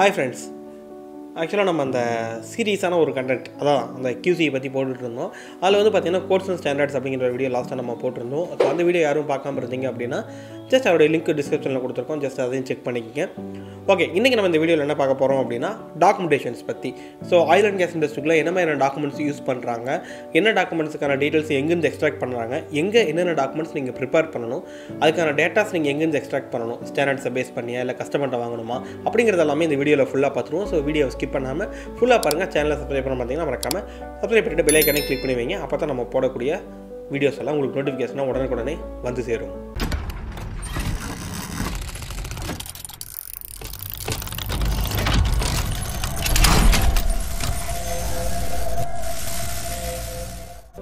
Hi friends. Actually, நம்ம அந்த சீரியஸான ஒரு கண்டென்ட் அதான் அந்த QC பற்றி போட்டுட்டு இருந்தோம். அதில் வந்து பார்த்தீங்கன்னா கோர்ஸ் அண்ட் ஸ்டாண்டர்ட்ஸ் அப்படிங்கிற ஒரு வீடியோ லாஸ்ட்டாக நம்ம போட்டிருந்தோம். ஸோ அந்த வீடியோ யாரும் பார்க்காம இருந்தீங்க அப்படின்னா ஜஸ்ட் அவருடைய லிங்க் டிஸ்கிரிப்ஷனில் கொடுத்துருக்கோம். ஜஸ்ட் அதையும் செக் பண்ணிக்கோங்க. ஓகே, இன்றைக்கி நம்ம இந்த வீடியோவில் என்ன பார்க்க போகிறோம் அப்படின்னா டாக்குமெண்டேஷன்ஸ் பற்றி. ஸோ ஆயில் அண்ட் கேஸ் இண்டஸ்ட்ரியில் என்ன மாதிரியான டாக்குமெண்ட்ஸ் யூஸ் பண்ணுறாங்க, என்ன டாக்குமெண்ட்ஸுக்கான டீட்டெயில்ஸ் எங்கேருந்து எக்ஸ்ட்ராக்ட் பண்ணுறாங்க, எங்கே என்னென்ன டாக்குமெண்ட்ஸ் நீங்கள் ப்ரிப்பேர் பண்ணணும், அதுக்கான டேட்டாஸ் நீங்கள் எங்கேருந்து எக்ஸ்ட்ராக்ட் பண்ணணும், ஸ்டாண்டர்ட்ஸை பேஸ் பண்ணியா இல்லை கஸ்டமர்கிட்ட வாங்கணுமா அப்படிங்கிறது எல்லாமே இந்த வீடியோவில் ஃபுல்லாக பார்த்துருவோம். ஸோ வீடியோ ஸ்கிப் பண்ணாமல் ஃபுல்லாக பாருங்கள். சேனலை சப்ஸ்கிரைப் பண்ண பார்த்தீங்கன்னா மறக்காமல் சப்ஸ்கிரைப் பண்ணிட்டு பெல் ஐக்கானே கிளிக் பண்ணி வைங்க. அப்போ தான் நம்ம போடக்கூடிய வீடியோஸ் எல்லாம் உங்களுக்கு நோட்டிஃபிகேஷனாக உடனுக்குடனே வந்து சேரும்.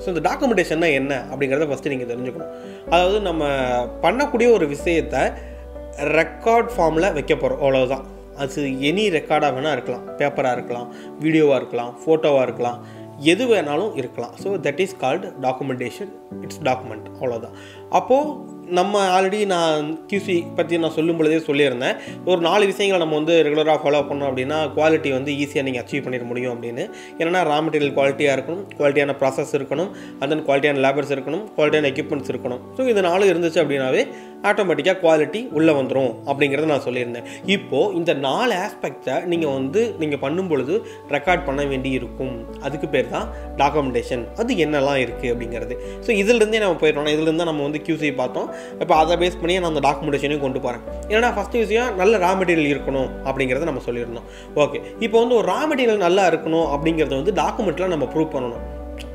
ஸோ இந்த டாக்குமெண்டேஷன்னா என்ன அப்படிங்கிறத ஃபஸ்ட்டு நீங்கள் தெரிஞ்சுக்கணும். அதாவது நம்ம பண்ணக்கூடிய ஒரு விஷயத்தை ரெக்கார்ட் ஃபார்மில் வைக்க போகிறோம், அவ்வளோதான். அது எனி ரெக்கார்டாக வேணால் இருக்கலாம், பேப்பராக இருக்கலாம், வீடியோவாக இருக்கலாம், ஃபோட்டோவாக இருக்கலாம், எது வேணாலும் இருக்கலாம். So that is called documentation. It's document, அவ்வளோதான். அப்போது நம்ம ஆல்ரெடி நான் QC பற்றி நான் சொல்லும் பொழுதே சொல்லியிருந்தேன், ஒரு 4 விஷயங்களை நம்ம வந்து ரெகுலராக ஃபாலோ பண்ணோம் அப்படின்னா குவாலிட்டி வந்து ஈஸியாக நீங்கள் அச்சீவ் பண்ணிட முடியும் அப்படின்னு. ஏன்னா ரா மெட்டீரியல் குவாலிட்டியாக இருக்கணும், குவாலிட்டியான ப்ராசஸ் இருக்கணும், அண்ட் தென் குவாலிட்டியான லேபர்ஸ் இருக்கணும், குவாலிட்டியான எக்யூப்மெண்ட்ஸ் இருக்கணும். ஸோ இது 4 இருந்துச்சு அப்படின்னாவே ஆட்டோமேட்டிக்காக குவாலிட்டி உள்ளே வந்துடும் அப்படிங்கிறத நான் சொல்லியிருந்தேன். இப்போது இந்த 4 ஆஸ்பெக்டை நீங்கள் பண்ணும் பொழுது ரெக்கார்ட் பண்ண வேண்டி இருக்கும். அதுக்கு பேர் தான் டாக்குமெண்டேஷன். அது என்னெல்லாம் இருக்குது அப்படிங்கிறது. ஸோ இதிலிருந்தே நம்ம போயிட்டோம். இதிலிருந்து நம்ம வந்து QC பார்த்தோம். இப்போ அதை பேஸ் பண்ணி நான் அந்த டாக்குமெண்டேஷனையும் கொண்டு போகிறேன். ஏன்னா ஃபஸ்ட்டு விஷயம் நல்ல ரா மெட்டீரியல் இருக்கணும் அப்படிங்கிறத நம்ம சொல்லியிருந்தோம். ஓகே, இப்போ வந்து ஒரு ரா மெட்டீரியல் நல்லா இருக்கணும் அப்படிங்கிறத வந்து டாக்குமெண்ட்டில் நம்ம ப்ரூவ் பண்ணணும்.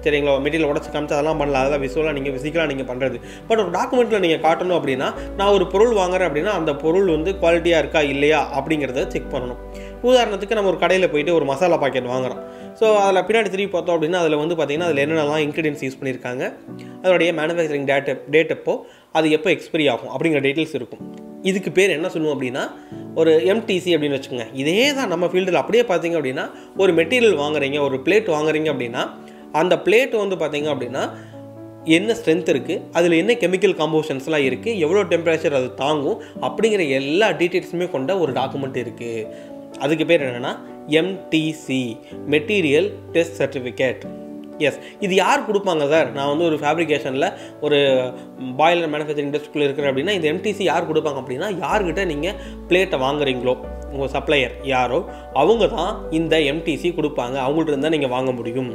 சரிங்களா? மெட்டீரியல் உடச்சி காமிச்சு அதெல்லாம் பண்ணலாம், அதெல்லாம் ஃபிசிக்கலாக நீங்கள் பண்ணுறது. பட் ஒரு டாக்குமெண்ட்டில் நீங்கள் காட்டணும் அப்படின்னா, நான் ஒரு பொருள் வாங்குறேன் அப்படின்னா அந்த பொருள் வந்து குவாலிட்டியாக இருக்கா இல்லையா அப்படிங்கிறத செக் பண்ணணும். உதாரணத்துக்கு நம்ம ஒரு கடையில் போயிட்டு ஒரு மசாலா பாக்கெட் வாங்குகிறோம். ஸோ அதில் பின்னாடி திரும்பி பார்த்தோம் அப்படின்னா அதில் வந்து பார்த்திங்கன்னா அதில் என்னென்னலாம் இன்க்ரீடியன்ஸ் யூஸ் பண்ணியிருக்காங்க, அதோடைய மேனுஃபேக்சரிங் டேட் எப்போ, அது எப்போ எக்ஸ்பைரி ஆகும் அப்படிங்கிற டீட்டெயில்ஸ் இருக்கும். இதுக்கு பேர் என்ன சொல்லுவோம் அப்படின்னா ஒரு MTC அப்படின்னு வச்சுக்கோங்க. இதே தான் நம்ம ஃபீல்டில் அப்படியே பார்த்தீங்க அப்படின்னா ஒரு மெட்டீரியல் வாங்குறீங்க, ஒரு பிளேட் வாங்குறீங்க அப்படின்னா அந்த பிளேட் வந்து பார்த்திங்க அப்படின்னா என்ன ஸ்ட்ரென்த் இருக்குது, அதில் என்ன கெமிக்கல் காம்போசிஷன்ஸ்லாம் இருக்குது, எவ்வளோ டெம்பரேச்சர் அது தாங்கும் அப்படிங்கிற எல்லா டீட்டெயில்ஸுமே கொண்ட ஒரு டாக்குமெண்ட் இருக்குது. அதுக்கு பேர் என்னென்னா MTC, material test certificate. Yes, இது யார் கொடுப்பாங்க சார்? நான் வந்து ஒரு ஃபேப்ரிகேஷனில் ஒரு பாய்லர் மேனுஃபேக்சரிங் இண்டஸ்ட்ரிக்குள்ளே இருக்கிறேன் அப்படின்னா இந்த MTC யார் கொடுப்பாங்க அப்படின்னா, யார்கிட்ட நீங்கள் பிளேட்டை வாங்குறீங்களோ உங்கள் சப்ளையர் யாரோ அவங்க தான் இந்த MTC கொடுப்பாங்க. அவங்கள்ட்ட இருந்தால் நீங்கள் வாங்க முடியும்.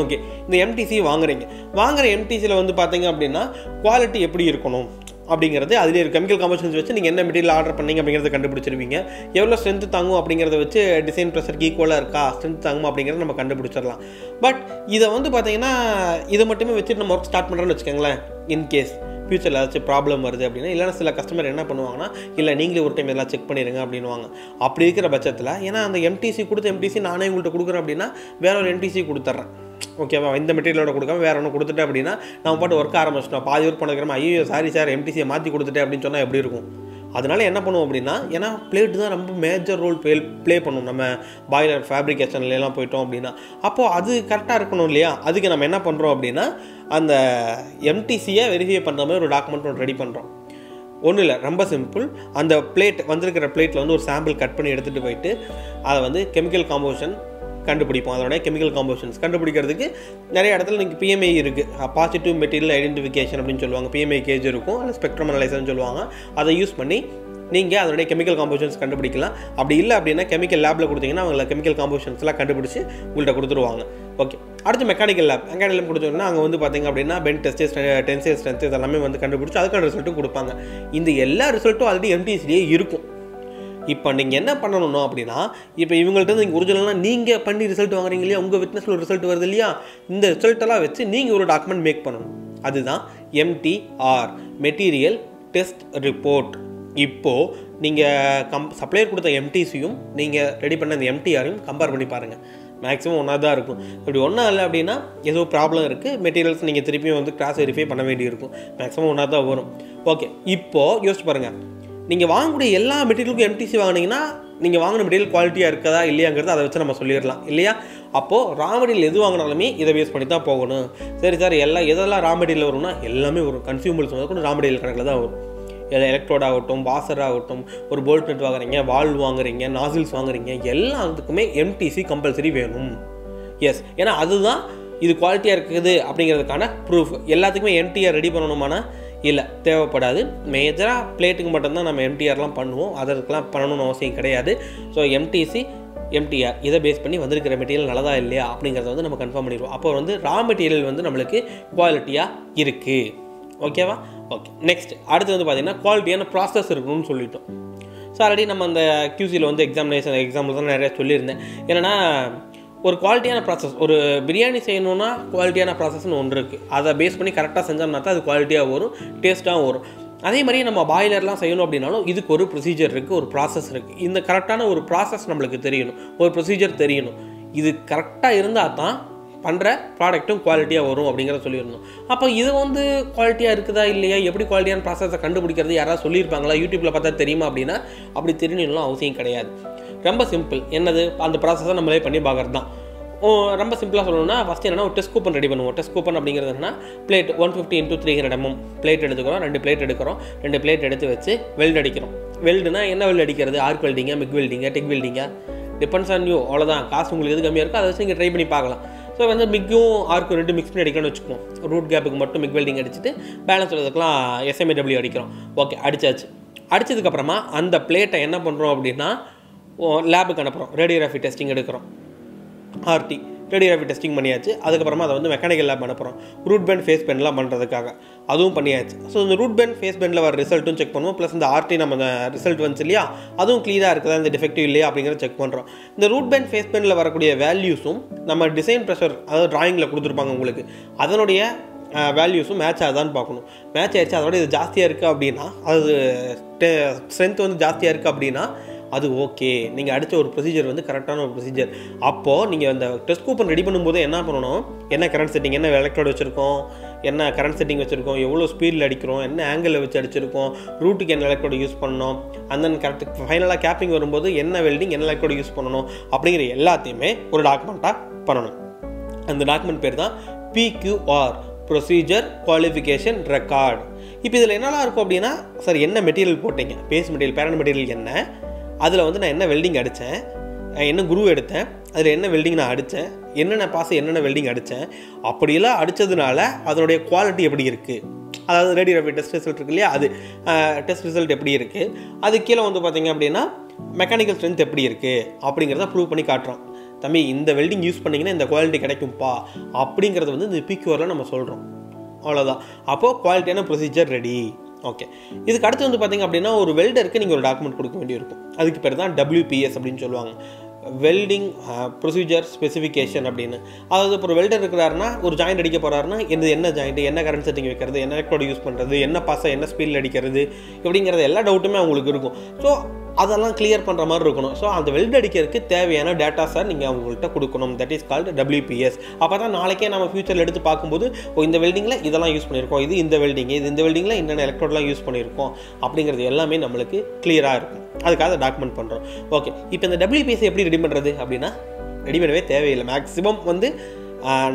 ஓகே, இந்த MTC வாங்குகிற MTCயில் வந்து பார்த்தீங்க அப்படின்னா குவாலிட்டி எப்படி இருக்கணும் அப்படிங்கிறது அதிலே ஒரு கெமிக்கல் காம்போசிஷன்ஸ் வச்சு நீங்கள் என்ன மெட்டீரியல் ஆர்டர் பண்ணீங்க அப்படிங்கிறத கண்டுபிடிச்சிருவீங்க. எவ்வளோ ஸ்ட்ரென்த் தாங்கும் அப்படிங்கிறத வச்சு டிசைன் ப்ரெஷருக்கு ஈக்குவலாக இருக்கா, ஸ்ட்ரென்த் தாங்குமா அப்படிங்கிறத நம்ம கண்டுபிடிச்சிடலாம். பட் இதை வந்து பார்த்தீங்கன்னா இதை மட்டுமே வச்சுட்டு நம்ம ஒர்க் ஸ்டார்ட் பண்ணுறோன்னு வச்சுக்கோங்களேன். இன்கேஸ் ஃபியூச்சரில் ஏதாச்சும் ப்ராப்ளம் வருது அப்படின்னா, இல்லைனா சில கஸ்டமர் என்ன பண்ணுவாங்கன்னா, இல்லை நீங்களே ஒரு டைம் எல்லாம் செக் பண்ணிடுங்க அப்படின்வாங்க. அப்படி இருக்கிற பட்சத்தில் ஏன்னா அந்த MTC கொடுத்த MTC நானே உங்கள்கிட்ட கொடுக்குறேன் அப்படின்னா வேற ஒரு MTC கொடுத்துட்றேன். ஓகேவா? இந்த மெட்டீரியலோட கொடுக்காம வேறு ஒன்று கொடுத்துட்டேன் அப்படின்னா நம்ம பாட்டு ஒர்க் ஆரம்பிச்சிட்டோம். பாதி ஒர்க் பண்ணிக்கிறோம், ஐயோ சாரி சார் MTCயை மாற்றி கொடுத்துட்டேன் அப்படின்னு சொன்னால் எப்படி இருக்கும்? அதனால் என்ன பண்ணுவோம் அப்படின்னா, ஏன்னா பிளேட்டு தான் ரொம்ப மேஜர் ரோல் ப்ளே பண்ணும் நம்ம பாய்லர் ஃபேப்ரிகேஷன்லாம் போயிட்டோம் அப்படின்னா. அப்போது அது கரெக்டாக இருக்கணும் இல்லையா? அதுக்கு நம்ம என்ன பண்ணுறோம் அப்படின்னா அந்த MTCயை வெரிஃபை பண்ணுற மாதிரி ஒரு டாக்குமெண்ட் ஒன்று ரெடி பண்ணுறோம். ஒன்றும் இல்லை, ரொம்ப சிம்பிள். அந்த பிளேட் வந்திருக்கிற பிளேட்டில் வந்து ஒரு சாம்பிள் கட் பண்ணி எடுத்துகிட்டு போயிட்டு அதை வந்து கெமிக்கல் காம்போசிஷன் கண்டுபிடிப்போம். அதோடைய கெமிக்கல் காம்போசிஷன்ஸ் கண்டுபிடிக்கிறதுக்கு நிறைய இடத்துல நீங்கள் PMI இருக்குது, பாசிட்டிவ் மெட்டீரியல் ஐடென்டிஃபிகேஷன் அப்படின்னு சொல்லுவாங்க. PMI கேஜ் இருக்கும், அதில் ஸ்பெக்ட்ரம் அனலைசர்னு சொல்லுவாங்க. அதை யூஸ் பண்ணி நீங்கள் அதனுடைய கெமிக்கல் காம்போசிஷன்ஸ் கண்டுபிடிக்கலாம். அப்படி இல்லை அப்படின்னா கெமிக்கல் லேபில் கொடுத்தீங்கன்னா அவங்கள கெமிக்கல் காம்போசிஷன்ஸ்லாம் கண்டுபிடிச்சி உங்கள்கிட்ட கொடுத்துருவாங்க. ஓகே, அடுத்து மெக்கானிக்கல் லேப் கொடுத்தோன்னா அங்கே வந்து பார்த்திங்க அப்படின்னா பெண்ட் டெஸ்ட், டென்சைல் ஸ்ட்ரென்த் இதெல்லாமே வந்து கண்டுபிடிச்சி அதுக்கான ரிசல்ட்டும் கொடுப்பாங்க. இந்த எல்லா ரிசல்ட்டும் ஆல்ரெடி MTCலேயே இருக்கும். இப்போ நீங்கள் என்ன பண்ணணும் அப்படின்னா, இப்போ இவங்கள்ட்ட நீங்கள் ஒரிஜினலாக நீங்கள் பண்ணி ரிசல்ட் வாங்குறீங்க இல்லையா, உங்கள் விட்னஸில் ஒரு ரிசல்ட் வருது இல்லையா, இந்த ரிசல்ட்டெல்லாம் வச்சு நீங்கள் ஒரு டாக்குமெண்ட் மேக் பண்ணணும். அதுதான் MTR, மெட்டீரியல் டெஸ்ட் ரிப்போர்ட். இப்போது நீங்கள் சப்ளையர் கொடுத்த MTCயும் நீங்கள் ரெடி பண்ண இந்த MTRயும் கம்பேர் பண்ணி பாருங்கள். மேக்ஸிமம் ஒன்றா தான் இருக்கும். இப்படி ஒன்றா இல்லை அப்படின்னா ஏதோ ப்ராப்ளம் இருக்குது, மெட்டீரியல்ஸ் நீங்கள் திருப்பியும் வந்து கிராஸ் வெரிஃபை பண்ண வேண்டியிருக்கும். மேக்ஸிமம் ஒன்றா தான் வரும். ஓகே, இப்போது யோசிச்சு பாருங்கள். நீங்கள் வாங்கக்கூடிய எல்லா மெட்டீரியலுக்கும் MTC வாங்கினீங்கன்னா நீங்கள் வாங்கின மெட்டீரியல் குவாலிட்டியாக இருக்கதா இல்லையாங்கிறது அதை வச்சு நம்ம சொல்லிடலாம் இல்லையா? அப்போது ரா மெட்டீரியல் எது வாங்கினாலுமே இதை பேஸ் பண்ணி தான் போகணும். சரி சார், எதெல்லாம் ரா மெட்டீரியல் வரும்னா எல்லாமே வரும். கன்சியூமபிள்ஸ் வந்து கூட ரா மெட்டீரியல் கணக்கில் தான் வரும். எலக்ட்ரோட் ஆகட்டும், வாசர் ஆகட்டும், ஒரு போல்ட் நட் வாங்குறீங்க, வால்வ் வாங்குறீங்க, நாசில்ஸ் வாங்குறீங்க, எல்லாத்துக்குமே எம்டிசி கம்பல்சரி வேணும். எஸ், ஏன்னா அதுதான் இது குவாலிட்டியாக இருக்குது அப்படிங்கிறதுக்கான ப்ரூஃப். எல்லாத்துக்குமே எம்டிஆர் ரெடி பண்ணணுமானா இல்லை, தேவைப்படாது. மேஜராக பிளேட்டுக்கு மட்டும்தான் நம்ம எம்டிஆர்லாம் பண்ணுவோம், அதற்கெலாம் பண்ணணும்னு அவசியம் கிடையாது. ஸோ எம்டிசி, எம்டிஆர் இதை பேஸ் பண்ணி வந்திருக்கிற மெட்டீரியல் நல்லதா இல்லையா அப்படிங்கிறத வந்து நம்ம கன்ஃபார்ம் பண்ணிடுவோம். அப்போ வந்து ரா மெட்டீரியல் வந்து நம்மளுக்கு குவாலிட்டியாக இருக்குது. ஓகேவா? ஓகே. நெக்ஸ்ட் அடுத்து வந்து பார்த்திங்கன்னா குவாலிட்டியான ப்ராசஸ் இருக்கணும்னு சொல்லிட்டோம். ஸோ ஆல்ரெடி நம்ம அந்த QCயில் வந்து எக்ஸாம்பிள் தான் நிறைய சொல்லியிருந்தேன். என்னென்னா ஒரு குவாலிட்டியான ப்ராசஸ், ஒரு பிரியாணி செய்யணுன்னா குவாலிட்டியான ப்ராசஸ்னு ஒன்று இருக்குது. அதை பேஸ் பண்ணி கரெக்டாக செஞ்சோம்னா தான் அது குவாலிட்டியாக வரும், டேஸ்ட்டாகவும் வரும். அதே மாதிரி நம்ம பாய்லர்லாம் செய்யணும் அப்படின்னாலும் இதுக்கு ஒரு ப்ரொசீஜர் இருக்குது, ஒரு ப்ராசஸ் இருக்குது. இந்த கரெக்டான ஒரு ப்ராசஸ் நம்மளுக்கு தெரியணும், ஒரு ப்ரொசீஜர் தெரியணும். இது கரெக்டாக இருந்தால் தான் பண்ணுற ப்ராடக்ட்டும் குவாலிட்டியாக வரும் அப்படிங்கிறத சொல்லிடணும். அப்போ இது வந்து குவாலிட்டியாக இருக்குதா இல்லையா, எப்படி குவாலிட்டியான ப்ராசஸை கண்டுபிடிக்கிறது, யாராவது சொல்லியிருப்பாங்களா, யூடியூப்பில் பார்த்தா தெரியுமா அப்படின்னா அப்படி தெரியணும்லாம் அவசியம் கிடையாது. ரொம்ப சிம்பிள். என்னது, அந்த ப்ராசஸை நம்மளே பண்ணி பார்க்குறது தான். ரொம்ப சிம்பிளாக சொல்லணும்னா ஃபஸ்ட்டு என்னென்னா ஒரு டெஸ்ட் கூப்பன் ரெடி பண்ணுவோம். டெஸ்ட் கூப்பன் அப்படிங்கிறது என்னன்னா பிளேட் 150 × 300 mm பிளேட் எடுத்துக்கிறோம். 2 பிளேட் எடுக்கிறோம். 2 பிளேட் எடுத்து வச்சு வெல்டு அடிக்கிறோம். வெல்டுனா என்ன வெல்டு அடிக்கிறது, ஆர்க் வெல்டிங்கா, மிக் வெல்டிங்கா, டிக் வெல்டிங்கா, டிபெண்ட்ஸ் ஆன் யூ. அவ்வளோதான். காசு உங்களுக்கு எது கம்மியாக இருக்கோ அதை வச்சு நீங்கள் ட்ரை பண்ணி பார்க்கலாம். ஸோ வந்து மிக்கும் ஆர்க்கும் 2 மிக்ஸ் பண்ணி அடிக்கணும்னு வச்சுக்குவோம். ரூட் கேப்புக்கு மட்டும் மிக் வெல்டிங் அடிச்சுட்டு பேலன்ஸ் உள்ளதுக்கெலாம் SMAW அடிக்கிறோம். ஓகே, அடித்தாச்சு. அடித்ததுக்கப்புறமா அந்த பிளேட்டை என்ன பண்ணுறோம் அப்படின்னா லேபுக்கு அனுப்புகிறோம். ரேடியோகிராஃபி டெஸ்டிங் எடுக்கிறோம். RT ரேடியோகிராஃபி டெஸ்டிங் பண்ணியாச்சு. அதுக்கப்புறமா அதை வந்து மெக்கானிக்கல் லேப் அனுப்புகிறோம் ரூட் பெண்ட் ஃபேஸ் பெண்ட்லாம் பண்ணுறதுக்காக. அதுவும் பண்ணியாச்சு. ஸோ இந்த ரூட் பெண்ட் ஃபேஸ் பெண்டில் வர ரிசல்ட்டும் செக் பண்ணுவோம். ப்ளஸ் இந்த RT நம்ம ரிசல்ட் வந்துச்சு இல்லையா, அதுவும் க்ளீனாக இருக்குதா, இந்த டிஃபெக்டிவ் இல்லையா அப்படிங்கிறத செக் பண்ணுறோம். இந்த ரூட் பெண்ட் ஃபேஸ் பெண்டில் வரக்கூடிய வேல்யூஸும் நம்ம டிசைன் ப்ரெஷர், அதாவது ட்ராயிங்கில் கொடுத்துருப்பாங்க உங்களுக்கு, அதனுடைய வேல்யூஸும் மேட்ச் ஆகுதான்னு பார்க்கணும். மேட்ச் ஆகிடுச்சு, அதோட இது ஜாஸ்தியாக இருக்குது அப்படின்னா, அது ஸ்ட்ரென்த் வந்து ஜாஸ்தியாக இருக்குது அப்படின்னா அது ஓகே. நீங்கள் அடித்த ஒரு ப்ரொசீஜர் வந்து கரெக்டான ஒரு ப்ரொசீஜர். அப்போது நீங்கள் அந்த டெஸ்ட் கூப்பன் ரெடி பண்ணும்போது என்ன பண்ணணும், என்ன கரண்ட் செட்டிங், என்ன எலக்ட்ரோடு வச்சுருக்கோம், என்ன கரண்ட் செட்டிங் வச்சுருக்கோம், எவ்வளோ ஸ்பீடில் அடிக்கிறோம், என்ன ஆங்கிளில் வச்சு அடிச்சிருக்கோம், ரூட்டுக்கு என்ன எலக்ட்ரோடு யூஸ் பண்ணணும், அந்த கரெக்ட் ஃபைனலாக கேப்பிங் வரும்போது என்ன வெல்டிங், என்ன எலக்ட்ரோடு யூஸ் பண்ணணும் அப்படிங்கிற எல்லாத்தையுமே ஒரு டாக்குமெண்ட்டாக பண்ணணும். அந்த டாக்குமெண்ட் பேர் தான் PQR, ப்ரொசீஜர் குவாலிஃபிகேஷன் ரெக்கார்டு. இப்போ இதில் என்னெல்லாம் இருக்கும் அப்படின்னா, சார் என்ன மெட்டீரியல் போட்டீங்க, பேஸ் மெட்டீரியல், பேரண்ட் மெட்டீரியல் என்ன, அதில் வந்து நான் என்ன வெல்டிங் அடித்தேன், என்ன குரூ எடுத்தேன், அதில் என்ன வெல்டிங் நான் அடித்தேன், என்னென்ன பாஸ் என்னென்ன வெல்டிங் அடித்தேன், அப்படியெல்லாம் அடித்ததுனால அதனுடைய குவாலிட்டி எப்படி இருக்குது, அதாவது ரேடியோகிராஃபி டெஸ்ட் ரிசல்ட் இருக்கு இல்லையா, அது டெஸ்ட் ரிசல்ட் எப்படி இருக்குது, அது கீழே வந்து பார்த்திங்க அப்படின்னா மெக்கானிக்கல் ஸ்ட்ரென்த் எப்படி இருக்குது அப்படிங்கிறத ப்ரூவ் பண்ணி காட்டுறோம். தம்பி இந்த வெல்டிங் யூஸ் பண்ணிங்கன்னா இந்த குவாலிட்டி கிடைக்கும்ப்பா அப்படிங்கிறது வந்து இந்த PQRல நம்ம சொல்கிறோம். அவ்வளோதான். அப்போது குவாலிட்டியான ப்ரொசீஜர் ரெடி. ஓகே, இதுக்கு அடுத்து வந்து பார்த்திங்க அப்படின்னா ஒரு வெல்டருக்கு நீங்கள் ஒரு டாக்குமெண்ட் கொடுக்க வேண்டியிருக்கும். அதுக்கு பேர் தான் WPS அப்படின்னு சொல்லுவாங்க, வெல்டிங் ப்ரொசீஜர் ஸ்பெசிஃபிகேஷன் அப்படின்னு. அதாவது இப்போ ஒரு வெல்டர் இருக்கிறாருன்னா, ஒரு ஜாயிண்ட் அடிக்க போகிறாருன்னா, என்ன ஜாயிண்ட்டு, என்ன கரண்ட் செட்டிங் வைக்கிறது, என்ன எலக்ட்ரோடு யூஸ் பண்ணுறது, என்ன பாஸை என்ன ஸ்பீடில் அடிக்கிறது, இப்படிங்கிறது எல்லா டவுட்டுமே அவங்களுக்கு இருக்கும். ஸோ அதெல்லாம் கிளியர் பண்ணுற மாதிரி இருக்கணும். ஸோ அந்த வெல்ட் அடிக்கிறதுக்கு தேவையான டேட்டாஸை நீங்கள் அவங்கள்ட்ட கொடுக்கணும். That is called WPS. அப்போ தான் நாளைக்கே நம்ம ஃபியூச்சரில் எடுத்து பார்க்கும்போது இந்த வெல்டிங்கில் இதெல்லாம் யூஸ் பண்ணியிருக்கோம், இது இந்த வெல்டிங்கில் என்னென்ன எலக்ட்ரோடெலாம் யூஸ் பண்ணியிருக்கோம் அப்படிங்கிறது எல்லாமே நம்மளுக்கு கிளியராக இருக்கும். அதுக்காக டாக்குமெண்ட் பண்ணுறோம். ஓகே, இப்போ இந்த WPS எப்படி ரெடி பண்ணுறது அப்படின்னா, ரெடி பண்ணவே தேவையில்லை. மேக்ஸிமம் வந்து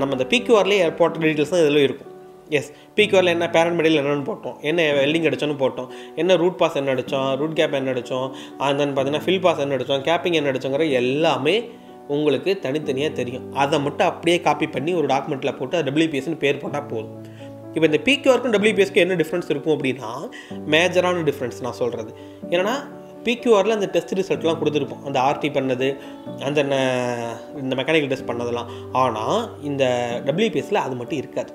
நம்ம இந்த PQRலேயே போட்ட டீட்டெயில்ஸ் தான் இதில் இருக்கும். எஸ், PQRல என்ன பேரண்ட் மெட்டீரியல் என்னென்னு போட்டோம், என்ன வெல்டிங் அடித்தோன்னு போட்டோம், என்ன ரூட் பாஸ் என்ன அடித்தோம், ரூட் கேப் என்ன அடித்தோம், and then பார்த்தீங்கன்னா ஃபில் பாஸ் என்ன அடித்தோம், கேப்பிங் என்ன அடித்தோங்கிற எல்லாமே உங்களுக்கு தனித்தனியாக தெரியும். அதை மட்டும் அப்படியே காப்பி பண்ணி ஒரு டாக்குமெண்ட்டில் போட்டு அது WPSன்னு பேர் போட்டால் போதும். இப்போ இந்த PQRக்கும் WPSக்கும் என்ன டிஃப்ரென்ஸ் இருக்கும் அப்படின்னா, மேஜரான டிஃப்ரென்ஸ் நான் சொல்கிறது என்னென்னா, PQRல அந்த டெஸ்ட் ரிசல்ட்லாம் கொடுத்துருப்போம், அந்த RT பண்ணது, அந்த இந்த மெக்கானிக்கல் டெஸ்ட் பண்ணதெல்லாம். ஆனால் இந்த WPSல அது மட்டும் இருக்காது.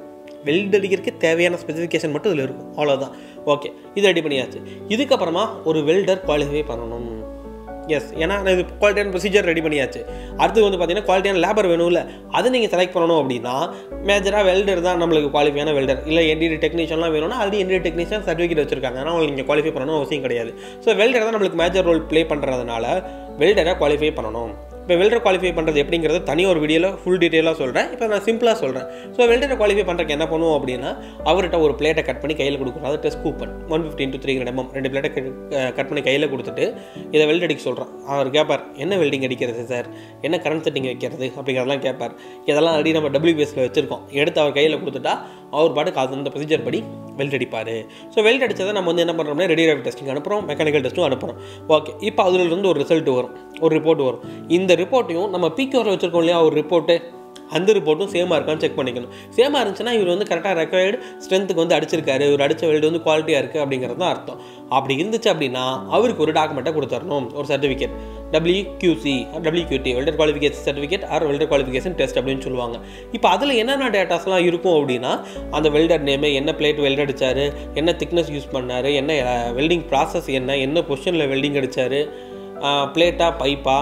வெல்ட் அடிக்கிறதுக்கு தேவையான ஸ்பெசிஃபிகேஷன் மட்டும் இதில் இருக்கும், அவ்வளோதான். ஓகே, இது ரெடி பண்ணியாச்சு. இதுக்கப்புறமா ஒரு வெல்டர் குவாலிஃபை பண்ணணும். எஸ், ஏன்னா இது குவாலிட்டியான ப்ரொசீஜர் ரெடி பண்ணியாச்சு. அடுத்து வந்து பார்த்தீங்கன்னா குவாலிட்டியான லேபர் வேணும்ல, அதை நீங்கள் செலக்ட் பண்ணணும் அப்படின்னா மேஜராக வெல்டர் தான் நம்மளுக்கு குவாலிஃபையான வெல்டர். இல்லை NDT டெக்னீஷியன்லாம் வேணும்னா ஆல்ரெடி NDT டெக்னீஷியன் சர்டிஃபிகேட் வச்சிருக்காங்க, ஆனால் உங்களுக்கு நீங்கள் குவாலிஃபை பண்ணணும் அவசியம் கிடையாது. ஸோ வெல்டர் தான் நம்மளுக்கு மேஜர் ரோல் ப்ளே பண்ணுறதுனால வெல்டரை குவாலிஃபை பண்ணணும். இப்போ வெல்டர் குவாலிஃபை பண்ணுறது எப்படிங்கிறது தனியாக ஒரு வீடியோவில் ஃபுல் டீட்டெயிலாக சொல்கிறேன். இப்போ நான் சிம்பிளாக சொல்கிறேன். ஸோ வெல்டரை குவாலிஃபை பண்ணுறதுக்கு என்ன பண்ணுவோம் அப்படின்னா, அவர்கிட்ட ஒரு பிளேட்டை கட் பண்ணி கையில் கொடுக்குறோம். அது டெஸ்ட் கூப்பன் 150 × 300 mm 2 பிளேட்டை கட் பண்ணி கையில் கொடுத்துட்டு இதை வெல்ட் அடிக்க சொல்கிறோம். அவர் கேட்பார், என்ன வெல்டிங் அடிக்கிறது சார், என்ன கரண்ட் செட்டிங் வைக்கிறது அப்படிங்கிறதெல்லாம் கேட்பார். இதெல்லாம் ஆல்ரெடி நம்ம WPSல வச்சுருக்கோம். எடுத்து அவர் கையில் கொடுத்துட்டா அவர் பாட்டுக்கு அது அந்த ப்ரொசீஜர் படி வெல்ட் அடிப்பார். ஸோ வெல்ட் அடித்ததை நம்ம வந்து என்ன பண்ணுறோம்னா ரேடியோகிராஃபி டெஸ்டிங் அனுப்புகிறோம், மெக்கானிக்கல் டெஸ்ட்டும் அனுப்புகிறோம். ஓகே, இப்போ அதிலிருந்து ஒரு ரிசல்ட் வரும், ஒரு ரிப்போர்ட் வரும். இந்த ரிப்போர்ட்டையும் நம்ம பிக்யூரில் வச்சுருக்கோம் இல்லையா ஒரு ரிப்போர்ட்டு, அந்த ரிப்போர்ட்டும் சேமாக இருக்கான்னு செக் பண்ணிக்கணும். சேமாக இருந்துச்சுன்னா இவர் வந்து கரெக்டாக ரெக்வயர்டு ஸ்ட்ரென்த்துக்கு வந்து அடிச்சிருக்காரு, இவர் அடித்த வெல்டு வந்து குவாலிட்டியாக இருக்குது அப்படிங்கிறது தான் அர்த்தம். அப்படி இருந்துச்சு அப்படின்னா அவருக்கு ஒரு டாக்குமெண்ட்டை கொடுத்துடணும், ஒரு certificate, WQC WQT welder qualification certificate or welder qualification test அப்படின்னு சொல்லுவாங்க. இப்போ அதில் என்னென்ன டேட்டாஸ்லாம் இருக்கும் அப்படின்னா அந்த வெல்டர் நேமு, என்ன பிளேட் வெல்ட் அடித்தார், என்ன திக்னஸ் யூஸ் பண்ணார், என்ன வெல்டிங் ப்ராசஸ், என்ன பொசிஷனில் வெல்டிங் அடித்தார், பிளேட்டா பைப்பா,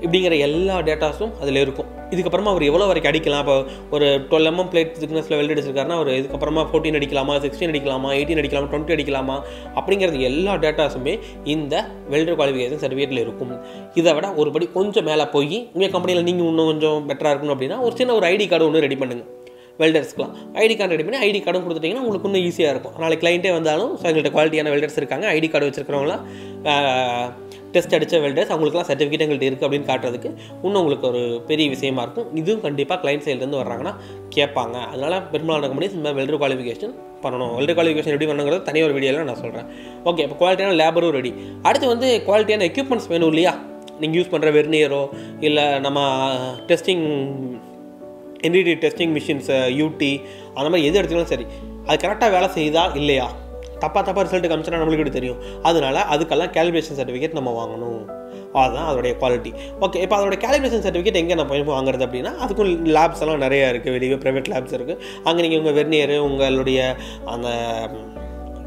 இப்படிங்கிற எல்லா டேட்டாஸும் அதில் இருக்கும். இதுக்கப்புறமா அவர் எவ்வளோ வரைக்கும் அடிக்கலாம், இப்போ ஒரு 12 mm பிளேட் திக்னஸில் வெல்ட் அடிச்சிருக்காருன்னா அவர் இதுக்கப்புறமா 14 அடிக்கலாமா, 16 அடிக்கலாமா, 18 அடிக்கலாமா, 20 அடிக்கலாமா, அப்படிங்கிறது எல்லா டேட்டாஸுமே இந்த வெல்டர் குவாலிஃபிகேஷன் சர்டிஃபிகேட்டில் இருக்கும். இதை விட ஒருபடி கொஞ்சம் மேலே போய் உங்கள் கம்பெனியில் நீங்கள் இன்னும் கொஞ்சம் பெட்டராக இருக்கணும் அப்படின்னா ஒரு சின்ன ஒரு ஐடி கார்டு ஒன்று ரெடி பண்ணுங்கள். வெல்டர்ஸ்க்குலாம் ஐடி கார்டு ரெடி பண்ணி ஐடி கார்டும் கொடுத்துட்டிங்கன்னா உங்களுக்கு இன்னும் ஈஸியாக இருக்கும். நாளைக்கு கிளைண்ட்டே வந்தாலும் ஸோ எங்கள்கிட்ட குவாலிட்டியான வெல்டர்ஸ் இருக்காங்க, ஐடி கார்டு வச்சுருக்கிறவங்களாம் டெஸ்ட் அடித்த வெல்டர்ஸ், அவங்களுக்குலாம் சர்டிஃபிகேட் எங்கள்கிட்ட இருக்குது அப்படின்னு காட்டுறதுக்கு இன்னும் உங்களுக்கு ஒரு பெரிய விஷயமா இருக்கும். இதுவும் கண்டிப்பாக கிளைண்ட் சைட்லேருந்து வர்றாங்கன்னா கேட்பாங்க. அதனால் பெரும்பாலான கம்பெனிஸ் இந்த வெல்டர் குவாலிஃபிகேஷன் பண்ணணும். வெல்டர் குவாலிஃபிகேஷன் எப்படி பண்ணுங்கிறது தனியாக ஒரு வீடியோவில் நான் சொல்கிறேன். ஓகே, இப்போ குவாலிட்டியான லேபரும் ரெடி. அடுத்து வந்து குவாலிட்டியான எக்யூப்மெண்ட்ஸ் வேணும் இல்லையா, நீங்கள் யூஸ் பண்ணுற வெர்னியரோ இல்லை நம்ம டெஸ்டிங் என்டிடி டெஸ்டிங் மிஷின்ஸை யூடி அந்த மாதிரி எது எடுத்துக்கலாம் சரி, அது கரெக்டாக வேலை செய்யுதா இல்லையா, தப்பாக ரிசல்ட் காமிச்சுன்னா நம்மளுக்கு தெரியும். அதனால அதுக்கெல்லாம் கேலிப்ரேஷன் சர்டிஃபிகேட் நம்ம வாங்கணும். அதுதான் அதோடைய குவாலிட்டி. ஓகே, இப்போ அதோட கேலிப்ரேஷன் சர்டிஃபிகேட் எங்கே நம்ம போய் வாங்குறது அப்படின்னா அதுக்கும் லேப்ஸ் எல்லாம் நிறையா இருக்குது, வெளியே ப்ரைவேட் லேப்ஸ் இருக்குது. அங்கே நீங்கள் உங்கள் வெர்னியரு, உங்களுடைய அந்த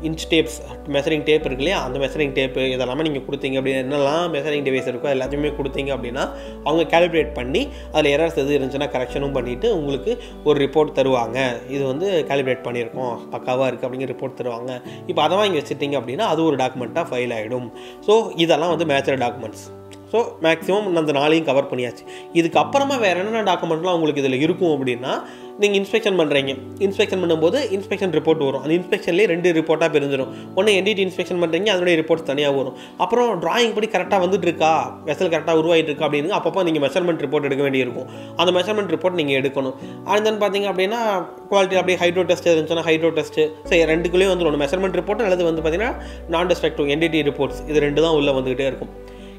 இன்ச் டேப்ஸ், மெஷரிங் டேப் இருக்கு இல்லையா, அந்த மெஷரிங் டேப்பு இதெல்லாமே நீங்கள் கொடுத்தீங்க அப்படின்னா, என்னெல்லாம் மெஷரிங் டிவைஸ் இருக்கோ எல்லாத்தையுமே கொடுத்தீங்க அப்படின்னா அவங்க கேலிப்ரேட் பண்ணி அதில் எரர்ஸ் எது இருந்துச்சுன்னா கரெக்ஷனும் பண்ணிவிட்டு உங்களுக்கு ஒரு ரிப்போர்ட் தருவாங்க. இது வந்து கேலிப்ரேட் பண்ணியிருக்கோம், பக்காவாக இருக்குது அப்படிங்கிற ரிப்போர்ட் தருவாங்க. இப்போ அதை வாங்கி வச்சுட்டிங்க அப்படின்னா அது ஒரு டாக்குமெண்ட்டாக ஃபைல் ஆகிடும். ஸோ இதெல்லாம் வந்து மேஜர் டாக்குமெண்ட்ஸ். ஸோ மேக்ஸிமம் அந்த 4ஐயும் கவர் பண்ணியாச்சு. இதுக்கப்புறமா வேறு என்னென்ன டாக்குமெண்ட்லாம் உங்களுக்கு இதில் இருக்கும் அப்படின்னா, நீங்கள் இன்ஸ்பெக்ஷன் பண்ணுறீங்க, இன்ஸ்பெக்ஷன் பண்ணும்போது இன்ஸ்பெக்ஷன் ரிப்போர்ட் வரும். அந்த இன்ஸ்பெக்ஷன்லேயே 2 ரிப்போர்ட்டாக பிரிஞ்சிடும். ஒன்று என்டிடி இன்ஸ்பெக்ஷன் பண்ணுறீங்க, அதனுடைய ரிப்போர்ட்ஸ் தனியாக வரும். அப்புறம் டிராயிங் படி கரெக்டாக வந்துட்டு இருக்கா, வெசல் கரெக்டாக உருவாகிட்டு இருக்கா அப்படின்னு அப்பப்போ நீங்கள் மெஷர்மெண்ட் ரிப்போர்ட் எடுக்க வேண்டியிருக்கும். அந்த மெஷர்மெண்ட் ரிப்போர்ட் நீங்கள் எடுக்கணும். அண்ட் தென் பார்த்தீங்க அப்படின்னா குவாலிட்டி அப்படியே ஹைட்ரோ டெஸ்ட் இருந்துச்சுன்னா ஹைட்ரோ டெஸ்ட்டு, சரி 2குள்ளேயும் வந்துடும். மெஷர்மெண்ட் ரிப்போர்ட் அல்லது வந்து பார்த்தீங்கன்னா நான் டெஸ்ட்ரக்டிவ் என்டிடி ரிப்போர்ட்ஸ், இது 2 தான் உள்ளே வந்துக்கிட்டே இருக்கும்.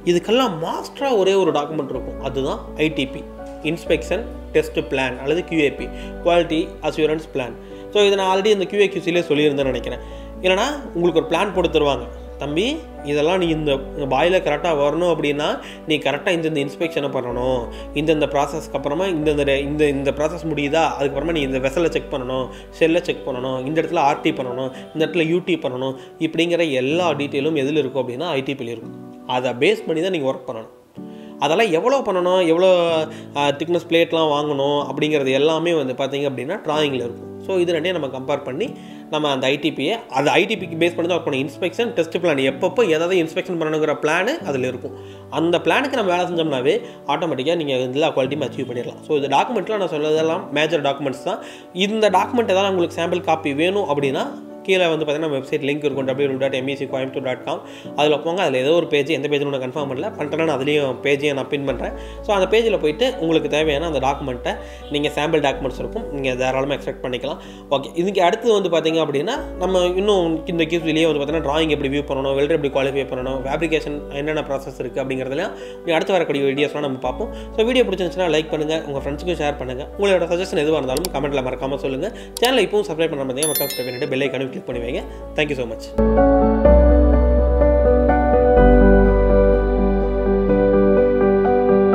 இதுக்கெல்லாம் மாஸ்டராக ஒரே ஒரு டாக்குமெண்ட் இருக்கும், அதுதான் ஐடிபி, இன்ஸ்பெக்ஷன் டெஸ்ட் பிளான் அல்லது QAP, quality assurance plan. So இதை நான் ஆல்ரெடி இந்த QAQCலே சொல்லியிருந்தேன்னு நினைக்கிறேன். இல்லைனா உங்களுக்கு ஒரு பிளான் போட்டு தருவாங்க, தம்பி இதெல்லாம் நீ இந்த பாயில் கரெக்டாக வரணும் அப்படின்னா நீ கரெக்டாக இந்த இன்ஸ்பெக்ஷனை பண்ணணும், இந்த ப்ராசஸ்க்கு அப்புறமா இந்த ப்ராசஸ் முடியுதா, அதுக்கப்புறமா நீ இந்த வெசலை செக் பண்ணணும், செல்லை செக் பண்ணணும், இந்த இடத்துல RT பண்ணணும், இந்த இடத்துல UT பண்ணணும், இப்படிங்கிற எல்லா டீட்டெயிலும் எதில் இருக்கும் அப்படின்னா ஐடிபியில் இருக்கும். அதை பேஸ் பண்ணி தான் நீங்கள் ஒர்க் பண்ணணும். அதெல்லாம் எவ்வளோ பண்ணணும், எவ்வளோ திக்னஸ் பிளேட்லாம் வாங்கணும் அப்படிங்கிறது எல்லாமே வந்து பார்த்திங்க அப்படின்னா ட்ராயிங்கில் இருக்கும். ஸோ இது ரெண்டையும் நம்ம கம்பேர் பண்ணி நம்ம அந்த ஐடிபியை அது ஐடிபிக்கு பேஸ் பண்ணி தான் ஒர்க் பண்ணணும். இன்ஸ்பெக்ஷன் டெஸ்ட் பிளான் எப்பப்போ எதாவது இன்ஸ்பெக்ஷன் பண்ணணுங்கிற பிளான் அதில் இருக்கும். அந்த பிளானுக்கு நம்ம வேலை செஞ்சோம்னாவே ஆட்டோமேட்டிக்காக நீங்கள் எல்லா குவாலிட்டியும் அச்சீவ் பண்ணிடலாம். ஸோ இந்த டாக்குமெண்ட்லாம் நான் சொல்லதெல்லாம் மேஜர் டாக்குமெண்ட்ஸ் தான். இந்த டாக்குமெண்ட் எதாவது உங்களுக்கு சாம்பிள் காப்பி வேணும் அப்படின்னா கீழே வந்து பார்த்தீங்கன்னா வெப்சைட் லிங்க் இருக்கும், www.meccoimbatore.com. அதில் போங்க, அதில் ஏதோ ஒரு பேஜ், எந்த பேஜ்னு நான் கன்ஃபார்ம் பண்ணிட்டேன்னா அதுலேயும் பேஜையும் நான் பின் பண்ணுறேன். ஸோ அந்த பேஜில் போயிட்டு உங்களுக்கு தேவையான அந்த டாக்குமெண்ட்டை நீங்கள் சாம்பிள் டாக்குமெண்ட்ஸ் இருக்கும், நீங்கள் தாராளமாக எக்ஸ்பெக்ட் பண்ணிக்கலாம். ஓகே, இதுக்கு அடுத்து வந்து பார்த்தீங்க அப்படின்னா நம்ம இன்னும் இந்த கேஸ்லேயே வந்து பார்த்தீங்கன்னா ட்ராயிங் எப்படி வியூ பண்ணணும், வெல்டர் எப்படி குவாலிஃபை பண்ணணும், ஃபேப்ரிகேஷன் என்னென்ன ப்ராசஸ் இருக்குது அப்படிங்கிறதுலாம் அடுத்து வரக்கூடிய வீடியோஸ்லாம் நம்ம பார்ப்போம். ஸோ வீடியோ பிடிச்சிருந்துச்சுன்னா லைக் பண்ணுங்கள், உங்கள் ஃப்ரெண்ட்ஸுக்கும் ஷேர் பண்ணுங்கள். உங்களோட சஜஷன் எதுவாக இருந்தாலும் கமெண்ட்டில் மறக்காமல் சொல்லுங்கள். சேனலை இப்போவும் சப்ஸ்கிரைப் பண்ண பார்த்தீங்கன்னா மறக்காம சப்ஸ்கிரைப் பண்ணிட்டு பெல் ஐக்கானை கிளிக் பண்ணி வைங்க. Thank you so much.